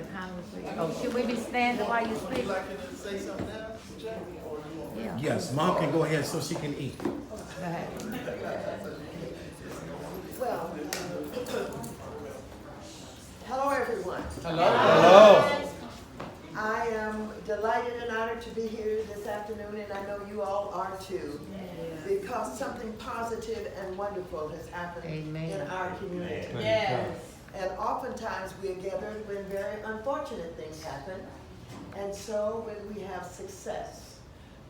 the Congresswoman. Oh, should we be standing while you Would speak? you like me to say something now, Jack, or you want? Yeah. Yes, Mom can go ahead so she can eat. Go ahead. Well, hello everyone. Hello. I am delighted and honored to be here this afternoon, and I know you all are too, because something positive and wonderful has happened Amen. in our community. Yes. And oftentimes we are gathered when very unfortunate things happen, and so when we have success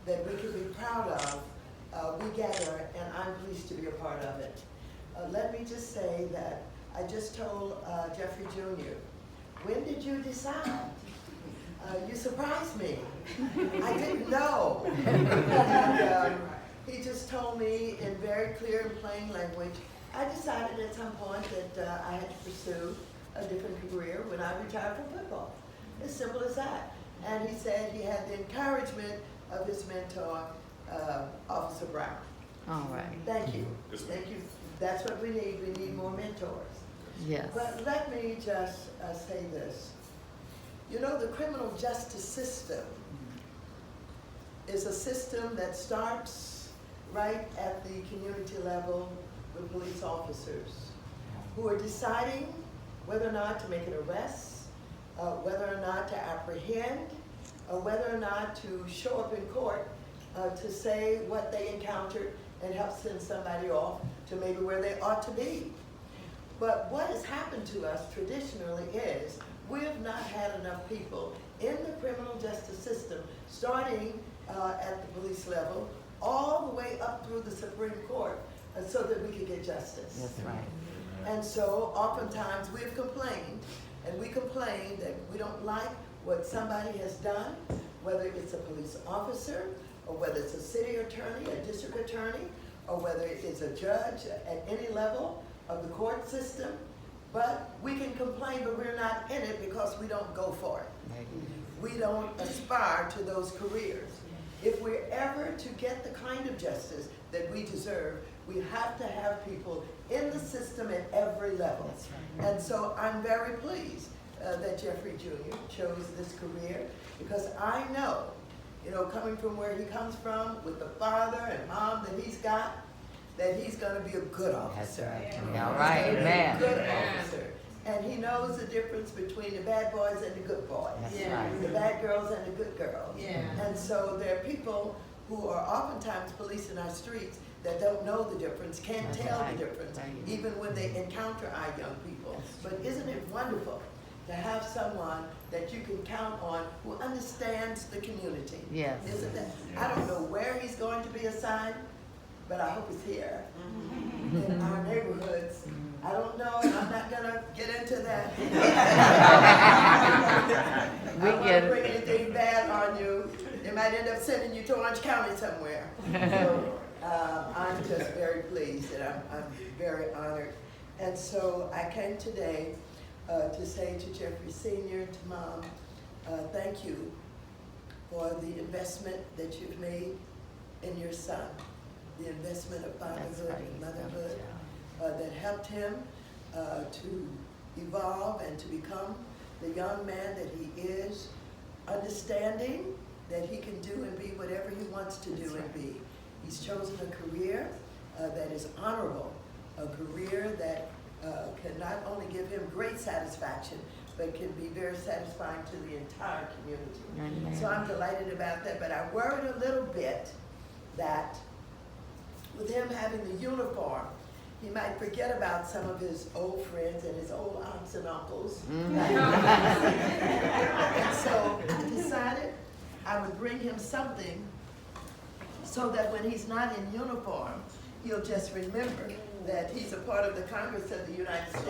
that we can be proud of, we gather, and I'm pleased to be a part of it. Let me just say that I just told Jeffrey Jr., when did you decide? You surprised me. I didn't know. And, he just told me in very clear and plain language, I decided at some point that I had to pursue a different career when I retired from football. As simple as that. And he said he had the encouragement of his mentor, Officer Brown. All right. Thank you. Thank you. That's what we need. We need more mentors. Yes. But let me just say this. You know, the criminal justice system is a system that starts right at the community level with police officers who are deciding whether or not to make an arrest, whether or not to apprehend, or whether or not to show up in court to say what they encountered and help send somebody off to maybe where they ought to be. But what has happened to us traditionally is we have not had enough people in the criminal justice system, starting at the police level, all the way up through the Supreme Court, so that we could get justice. That's right. And so oftentimes we have complained, and we complain that we don't like what somebody has done, whether it's a police officer, or whether it's a city attorney, a district attorney, or whether it's a judge at any level of the court system. But we can complain, but we're not in it because we don't go for it. We don't aspire to those careers. If we're ever to get the kind of justice that we deserve, we have to have people in the system at every level. And so I'm very pleased that Jeffrey Jr. chose this career, because I know, you know, coming from where he comes from, with the father and mom that he's got, that he's going to be a good officer. That's right. All right, amen. A good officer. And he knows the difference between the bad boys and the good boys. That's right. The bad girls and the good girls. Yeah. And so there are people who are oftentimes policing our streets that don't know the difference, can't That's tell right. the difference, Right. even when they encounter our young people. But isn't it wonderful to have someone that you can count on who understands the community? Yes. Isn't that? I don't know where he's going to be assigned, but I hope he's here in our neighborhoods. I don't know, and I'm not gonna get into that. I don't want to bring anything bad on you. They might end up sending you to Orange County somewhere. So I'm just very pleased, and I'm very honored. And so I came today to say to Jeffrey Sr., to Mom, thank you for the investment that you've made in your son, the investment of fatherhood and motherhood that helped him to evolve and to become the young man that he is, understanding that he can do and be whatever he wants to do and be. He's chosen a career that is honorable, a career that can not only give him great satisfaction, but can be very satisfying to the entire community. Amen. So I'm delighted about that, but I worried a little bit that with him having the uniform, he might forget about some of his old friends and his old aunts and uncles. And so I decided I would bring him something so that when he's not in uniform, he'll just remember that he's a part of the Congress of the United States.